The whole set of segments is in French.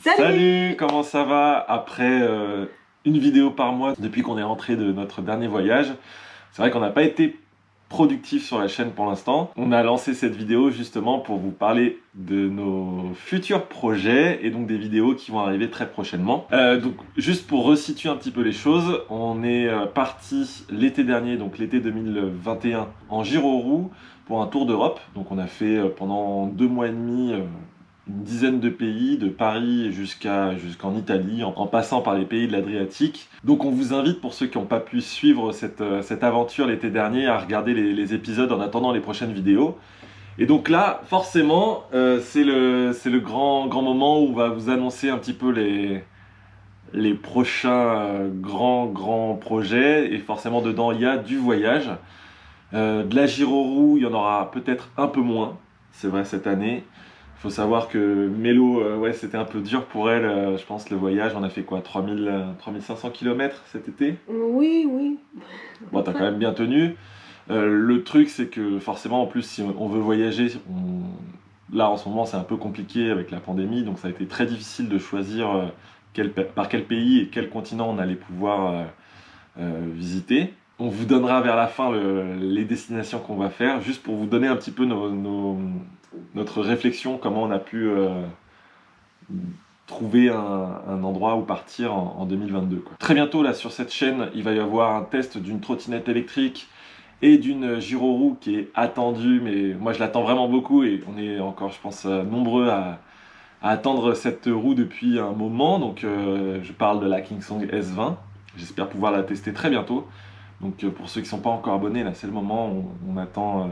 Salut, comment ça va? Après une vidéo par mois depuis qu'on est rentré de notre dernier voyage, c'est vrai qu'on n'a pas été productif sur la chaîne pour l'instant. On a lancé cette vidéo justement pour vous parler de nos futurs projets et donc des vidéos qui vont arriver très prochainement. Donc juste pour resituer un petit peu les choses, on est parti l'été dernier, donc l'été 2021, en Giro-Roue pour un tour d'Europe. Donc on a fait pendant 2 mois et demi une dizaine de pays, de Paris jusqu'en Italie, en passant par les pays de l'Adriatique. Donc on vous invite, pour ceux qui n'ont pas pu suivre cette aventure l'été dernier, à regarder les épisodes en attendant les prochaines vidéos. Et donc là, forcément, c'est le grand moment où on va vous annoncer un petit peu les prochains grands projets. Et forcément, dedans, il y a du voyage. De la Giro-Roue, il y en aura peut-être un peu moins, c'est vrai, cette année. Il faut savoir que Mélo, ouais, c'était un peu dur pour elle, je pense, le voyage. On a fait quoi, 3500 km cet été? Oui, oui, à peu Bon, t'as quand près. même bien tenu. Le truc, c'est que forcément, en plus, si on veut voyager, là, en ce moment, c'est un peu compliqué avec la pandémie. Donc, ça a été très difficile de choisir par quel pays et quel continent on allait pouvoir visiter. On vous donnera vers la fin les destinations qu'on va faire, juste pour vous donner un petit peu notre réflexion, comment on a pu trouver un endroit où partir en 2022, quoi. Très bientôt, là, sur cette chaîne, il va y avoir un test d'une trottinette électrique et d'une Giro-Roue qui est attendue, mais moi je l'attends vraiment beaucoup et on est encore, je pense, nombreux à attendre cette roue depuis un moment. Donc je parle de la Kingsong S20. J'espère pouvoir la tester très bientôt. Donc pour ceux qui ne sont pas encore abonnés, là c'est le moment, on attend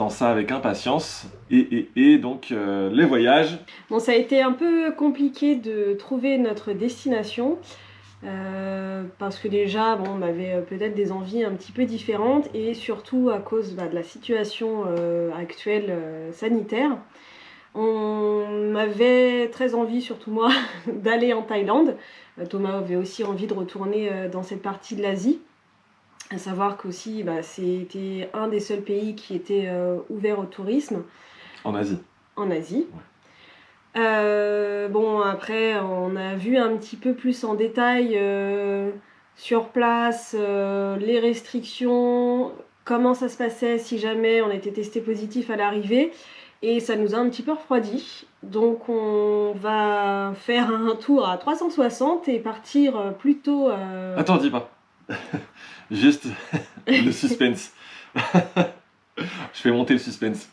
ça avec impatience. Et donc les voyages. Bon, ça a été un peu compliqué de trouver notre destination parce que déjà, bon, on avait peut-être des envies un petit peu différentes et surtout à cause de la situation actuelle sanitaire. On avait très envie, surtout moi, d'aller en Thaïlande. Thomas avait aussi envie de retourner dans cette partie de l'Asie. À savoir qu'aussi, c'était un des seuls pays qui était ouvert au tourisme En Asie. en Asie. Ouais. Bon, après, on a vu un petit peu plus en détail sur place les restrictions, comment ça se passait si jamais on était testé positif à l'arrivée. Et ça nous a un petit peu refroidi. Donc on va faire un tour à 360 et partir plutôt... Attends, dis pas. Juste le suspense. Je fais monter le suspense.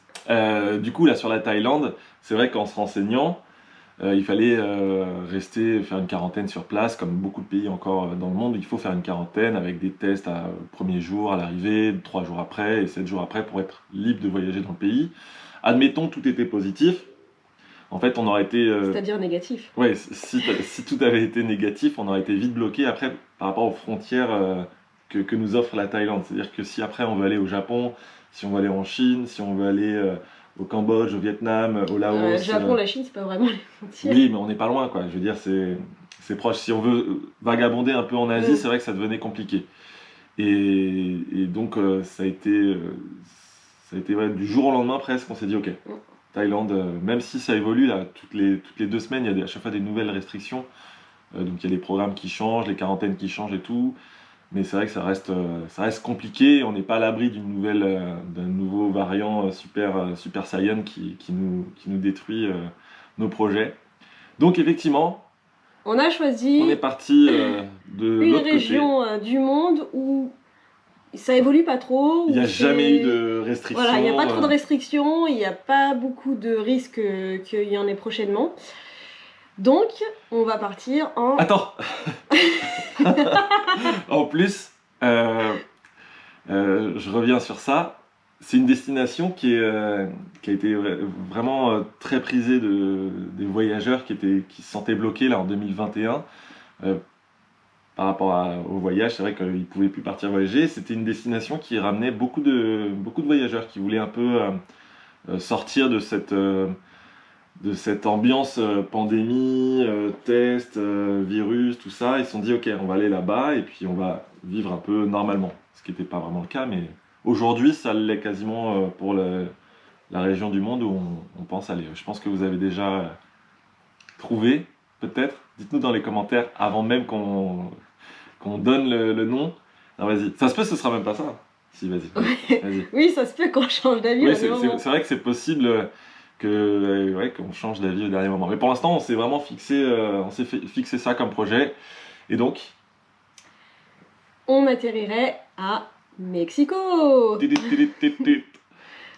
Du coup, là, sur la Thaïlande, c'est vrai qu'en se renseignant, il fallait faire une quarantaine sur place, comme beaucoup de pays encore dans le monde. Il faut faire une quarantaine avec des tests au premier jour, à l'arrivée, 3 jours après et 7 jours après pour être libre de voyager dans le pays. Admettons, tout était positif. En fait, on aurait été. C'est-à-dire négatif. Ouais, si tout avait été négatif, on aurait été vite bloqué après par rapport aux frontières que nous offre la Thaïlande. C'est-à-dire que si après on veut aller au Japon, si on veut aller en Chine, si on veut aller au Cambodge, au Vietnam, au Le Laos, Japon, la Chine, c'est pas vraiment les frontières. oui, mais on n'est pas loin, quoi. Je veux dire, c'est proche. Si on veut vagabonder un peu en Asie, c'est vrai que ça devenait compliqué. Et donc, ça a été ouais, du jour au lendemain presque, on s'est dit, ok, Thaïlande, même si ça évolue, là, toutes les 2 semaines, il y a à chaque fois des nouvelles restrictions. Donc, il y a les programmes qui changent, les quarantaines qui changent et tout. Mais c'est vrai que ça reste compliqué. On n'est pas à l'abri d'un nouveau variant super saiyan qui nous détruit nos projets. Donc effectivement, On a on est choisi parti de une l'autre côté. région du monde où ça évolue pas trop, Il n'y où a jamais eu c'est... de Voilà, il n'y a restrictions. pas trop de restrictions, il n'y a pas beaucoup de risques qu'il y en ait prochainement. Donc, on va partir en... Attends. En plus, je reviens sur ça. C'est une destination qui a été vraiment très prisée des voyageurs qui se sentaient bloqués là en 2021 euh, par rapport au voyage. C'est vrai qu'ils ne pouvaient plus partir voyager. C'était une destination qui ramenait beaucoup de voyageurs qui voulaient un peu sortir de cette ambiance pandémie, test, virus, tout ça. Ils se sont dit, ok, on va aller là-bas et puis on va vivre un peu normalement. Ce qui n'était pas vraiment le cas, mais aujourd'hui, ça l'est quasiment pour la région du monde où on pense aller. Je pense que vous avez déjà trouvé, peut-être. Dites-nous dans les commentaires avant même qu'on donne le nom. Non, vas-y. Ça se peut, ce sera même pas ça. Si, vas-y. Vas-y. Oui, ça se peut qu'on change d'avis Oui, au dernier moment. c'est vrai que c'est possible qu'on change d'avis au dernier moment. Mais pour l'instant, on s'est vraiment fixé, fixé ça comme projet. Et donc, On atterrirait à Mexico. Tidit.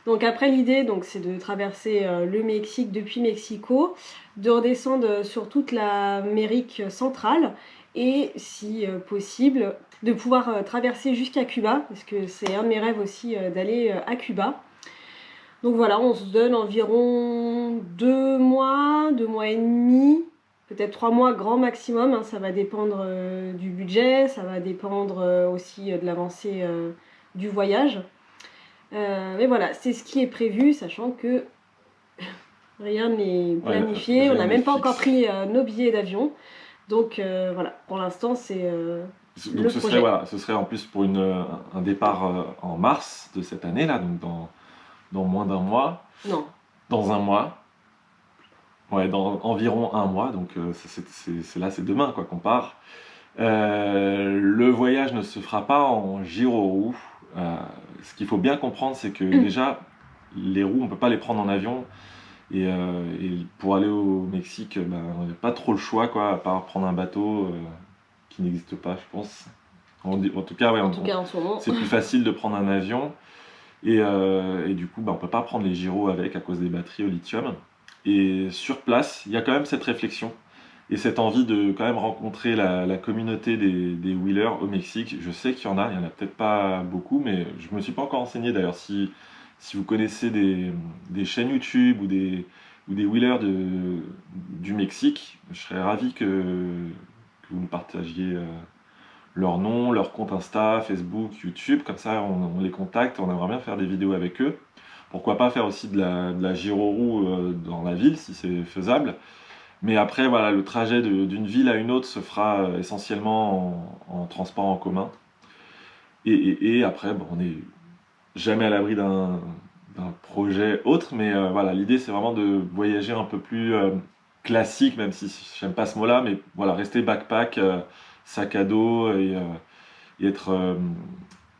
Donc après l'idée, c'est de traverser le Mexique depuis Mexico, de redescendre sur toute l'Amérique centrale et si possible de pouvoir traverser jusqu'à Cuba, parce que c'est un de mes rêves aussi d'aller à Cuba. Donc voilà, on se donne environ 2 mois et demi, peut-être 3 mois grand maximum, hein. Ça va dépendre du budget, ça va dépendre aussi de l'avancée du voyage. Mais voilà, c'est ce qui est prévu, sachant que rien n'est planifié, rien on n'a n'est même pas fixe. encore pris nos billets d'avion. Donc voilà, pour l'instant c'est Donc le ce projet. ce serait en plus pour un départ en mars de cette année là, donc dans moins d'un mois. Non, Dans un mois. Ouais, dans environ un mois, donc c'est demain quoi qu'on part. Le voyage ne se fera pas en gyro-roue. Ce qu'il faut bien comprendre, c'est que déjà, les roues, on peut pas les prendre en avion. Et pour aller au Mexique, on n'a pas trop le choix, quoi, à part prendre un bateau qui n'existe pas, je pense. En tout cas, ouais, en tout cas en ce moment. c'est plus facile de prendre un avion. Et du coup, on peut pas prendre les gyros avec à cause des batteries au lithium. Et sur place, il y a quand même cette réflexion et cette envie de quand même rencontrer la communauté des wheelers au Mexique. Je sais qu'il y en a peut-être pas beaucoup, mais je me suis pas encore renseigné d'ailleurs. Si vous connaissez des chaînes YouTube ou des wheelers du Mexique, je serais ravi que vous nous partagiez leur nom, leur compte Insta, Facebook, YouTube, comme ça on les contacte, on aimerait bien faire des vidéos avec eux. Pourquoi pas faire aussi de la gyro-roue dans la ville si c'est faisable. Mais après, voilà, le trajet d'une ville à une autre se fera essentiellement en transport en commun. Et après, on n'est jamais à l'abri d'un projet autre, mais voilà, l'idée c'est vraiment de voyager un peu plus classique, même si j'aime pas ce mot-là, mais voilà, rester backpack, sac à dos et être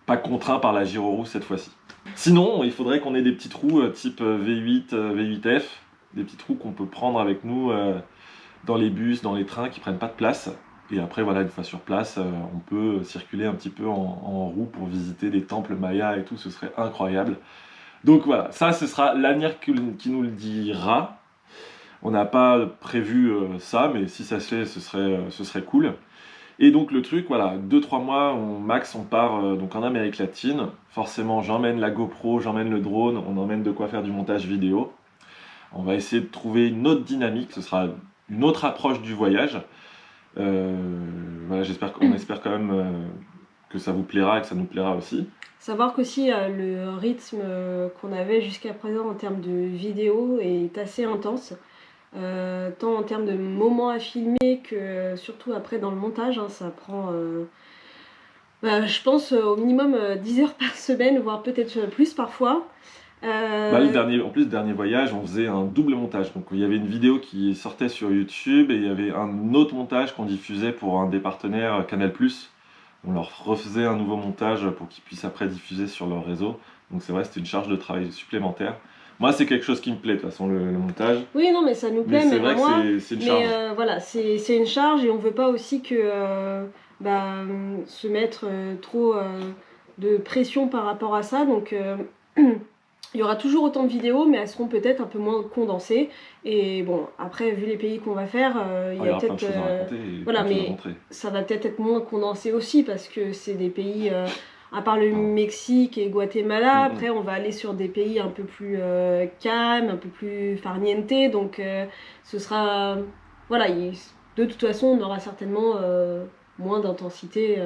pas contraint par la gyro-roue cette fois-ci. Sinon, il faudrait qu'on ait des petites roues type V8, V8F, des petites roues qu'on peut prendre avec nous dans les bus, dans les trains qui prennent pas de place. Et après, voilà, une fois sur place, on peut circuler un petit peu en roue pour visiter des temples mayas et tout, ce serait incroyable. Donc voilà, ça, ce sera l'avenir qui nous le dira. On n'a pas prévu ça, mais si ça se fait, ce serait cool. Et donc le truc, voilà, 2-3 mois, max, on part donc en Amérique latine. Forcément, j'emmène la GoPro, j'emmène le drone, on emmène de quoi faire du montage vidéo. On va essayer de trouver une autre dynamique, ce sera une autre approche du voyage. Voilà, on espère quand même que ça vous plaira et que ça nous plaira aussi. Savoir qu'aussi le rythme qu'on avait jusqu'à présent en termes de vidéo est assez intense. Tant en termes de moments à filmer que surtout après dans le montage, hein, ça prend je pense au minimum 10 heures par semaine, voire peut-être plus parfois. En plus, le dernier voyage, on faisait un double montage. Donc, il y avait une vidéo qui sortait sur YouTube et il y avait un autre montage qu'on diffusait pour un des partenaires Canal+. On leur refaisait un nouveau montage pour qu'ils puissent après diffuser sur leur réseau. Donc, c'est vrai, c'était une charge de travail supplémentaire. Moi, c'est quelque chose qui me plaît, de toute façon, le montage. Oui, non, mais ça nous plaît, Mais c'est vrai moi. que c'est une charge. Mais voilà, c'est une charge et on veut pas aussi que se mettre trop de pression par rapport à ça. Donc il y aura toujours autant de vidéos, mais elles seront peut-être un peu moins condensées. Et bon, après, vu les pays qu'on va faire, il y a aura plein de peut-être. choses à raconter et Voilà, plein de choses à mais montrer. ça va peut-être être moins condensé aussi parce que c'est des pays. À part le Mexique et Guatemala, après on va aller sur des pays un peu plus calmes, un peu plus farniente, donc ce sera... Voilà, de toute façon on aura certainement moins d'intensité.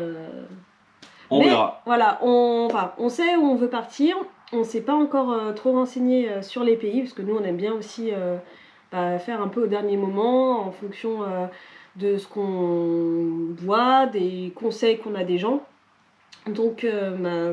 On verra. Voilà, on sait où on veut partir, on s'est pas encore trop renseigné sur les pays, parce que nous on aime bien aussi faire un peu au dernier moment, en fonction de ce qu'on voit, des conseils qu'on a des gens. Donc,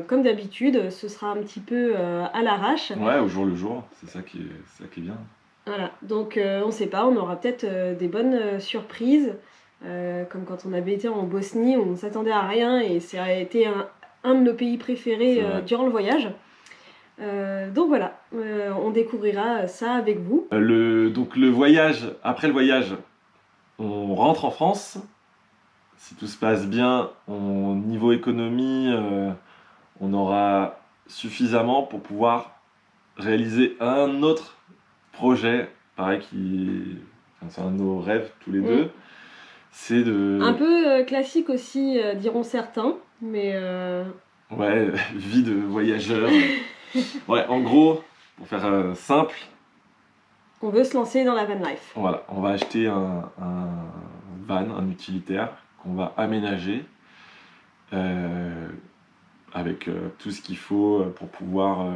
comme d'habitude, ce sera un petit peu à l'arrache. Ouais, au jour le jour, c'est ça qui est bien. Voilà, donc on sait pas, on aura peut-être des bonnes surprises, comme quand on avait été en Bosnie, où on s'attendait à rien et ça a été un de nos pays préférés C'est vrai. durant le voyage. Donc voilà, on découvrira ça avec vous. Donc le voyage, après le voyage, on rentre en France. Si tout se passe bien, niveau économie, on aura suffisamment pour pouvoir réaliser un autre projet, pareil, enfin, c'est un de nos rêves tous les Mm. deux. C'est Un de. peu classique aussi, diront certains, mais Ouais, vie de voyageur. Ouais, en gros, pour faire simple, on veut se lancer dans la van life. voilà, on va acheter un van, un utilitaire qu'on va aménager euh, avec tout ce qu'il faut pour pouvoir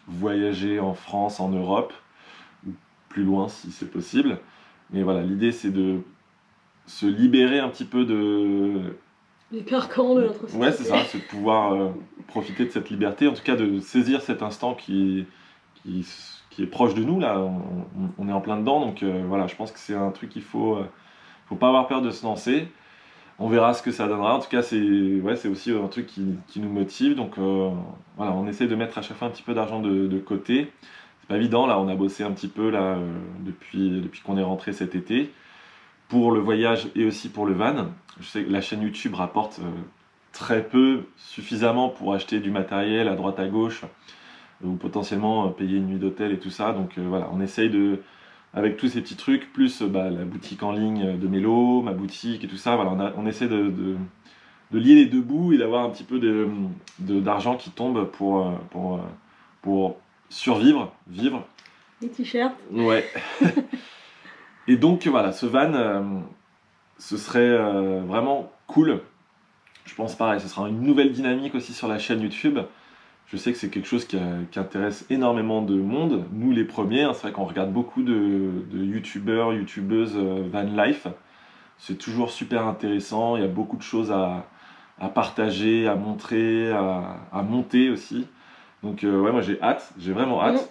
voyager en France, en Europe, ou plus loin si c'est possible. Mais voilà, l'idée c'est de se libérer un petit peu de. Les carcans de notre Ouais, c'est société. ça, c'est de pouvoir profiter de cette liberté, en tout cas de saisir cet instant qui, qui est proche de nous, là, on est en plein dedans, donc voilà, je pense que c'est un truc faut pas avoir peur de se lancer. On verra ce que ça donnera. En tout cas, c'est aussi un truc qui nous motive. Donc voilà, on essaie de mettre à chaque fois un petit peu d'argent de côté. C'est pas évident, là, on a bossé un petit peu là, depuis qu'on est rentré cet été pour le voyage et aussi pour le van. Je sais que la chaîne YouTube rapporte très peu, suffisamment pour acheter du matériel à droite à gauche ou potentiellement payer une nuit d'hôtel et tout ça. Donc voilà, on essaye avec tous ces petits trucs, plus la boutique en ligne de Mélo, ma boutique et tout ça, voilà, on essaie de lier les deux bouts et d'avoir un petit peu d'argent qui tombe pour survivre, vivre. Les t-shirts. Ouais. Et donc voilà, ce van, ce serait vraiment cool. Je pense pareil, ce sera une nouvelle dynamique aussi sur la chaîne YouTube. Je sais que c'est quelque chose qui intéresse énormément de monde. Nous, les premiers, hein, c'est vrai qu'on regarde beaucoup de youtubeurs, youtubeuses van life. C'est toujours super intéressant. Il y a beaucoup de choses à partager, à montrer, à monter aussi. Donc, ouais, moi j'ai hâte, j'ai vraiment hâte.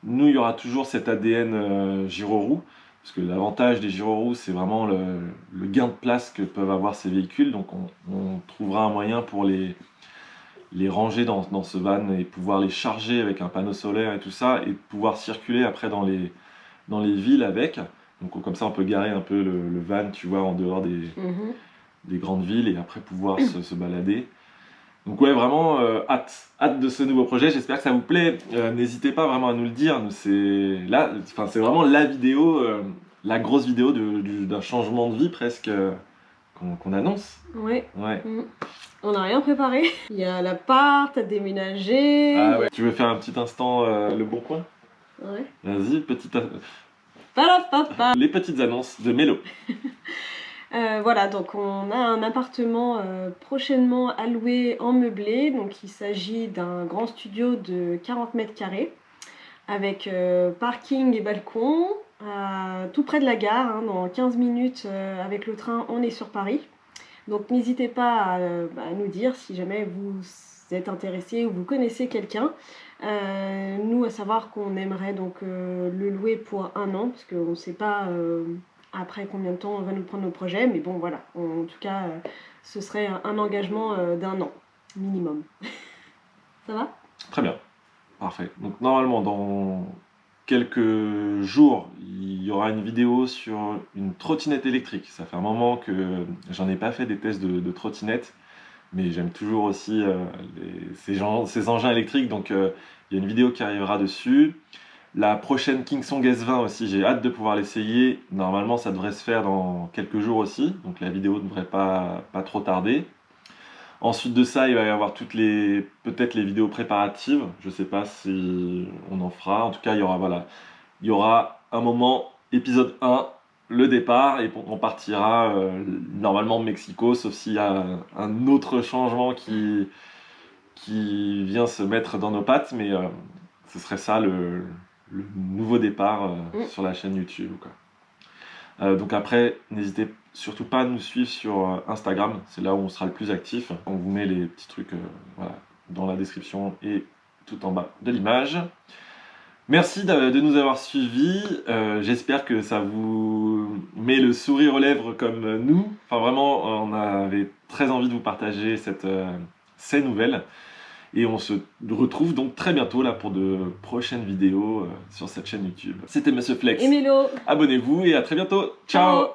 Nous, il y aura toujours cet ADN gyro-roue. Parce que l'avantage des gyro-roues, c'est vraiment le gain de place que peuvent avoir ces véhicules. Donc, on trouvera un moyen pour les ranger dans ce van et pouvoir les charger avec un panneau solaire et tout ça, et pouvoir circuler après dans les villes avec. Donc comme ça, on peut garer un peu le van, tu vois, en dehors Mhm. des grandes villes et après pouvoir se balader. Donc ouais, vraiment hâte de ce nouveau projet. J'espère que ça vous plaît. N'hésitez pas vraiment à nous le dire. C'est là, enfin c'est vraiment la vidéo, la grosse vidéo d'un changement de vie presque qu'on annonce. Ouais. Ouais. Mm. On n'a rien préparé. Il y a l'appart à déménager. Ah ouais. Tu veux faire un petit instant le bon coin? Ouais. Vas-y, Palapapa. les petites annonces de Mélo. Voilà, donc on a un appartement prochainement à louer en meublé. Donc il s'agit d'un grand studio de 40 mètres carrés avec parking et balcon, tout près de la gare. Hein, dans 15 minutes avec le train, on est sur Paris. Donc n'hésitez pas à nous dire si jamais vous êtes intéressé ou vous connaissez quelqu'un. Nous, à savoir qu'on aimerait donc le louer pour 1 an, parce qu'on ne sait pas après combien de temps on va nous prendre nos projets, mais bon voilà, en tout cas, ce serait un engagement d'1 an minimum. Ça va? Très bien, parfait. Donc normalement, dans quelques jours, il y aura une vidéo sur une trottinette électrique. Ça fait un moment que j'en ai pas fait des tests de trottinette, mais j'aime toujours aussi ces engins électriques. Donc il y a une vidéo qui arrivera dessus. La prochaine Kingsong S20 aussi, j'ai hâte de pouvoir l'essayer. Normalement, ça devrait se faire dans quelques jours aussi, donc la vidéo ne devrait pas trop tarder. Ensuite de ça, il va y avoir peut-être les vidéos préparatives. Je sais pas si on en fera. En tout cas, il y aura un moment, épisode 1, le départ, et on partira normalement au Mexico, sauf s'il y a un autre changement qui vient se mettre dans nos pattes, mais ce serait ça le nouveau départ sur la chaîne YouTube, quoi. Donc après, n'hésitez surtout pas à nous suivre sur Instagram, c'est là où on sera le plus actif. On vous met les petits trucs voilà, dans la description et tout en bas de l'image. Merci de nous avoir suivis. J'espère que ça vous met le sourire aux lèvres comme nous. Enfin, vraiment, on avait très envie de vous partager ces nouvelles. Et on se retrouve donc très bientôt là pour de prochaines vidéos sur cette chaîne YouTube. C'était Monsieur Flex. Et Mélo. Abonnez-vous et à très bientôt. Ciao.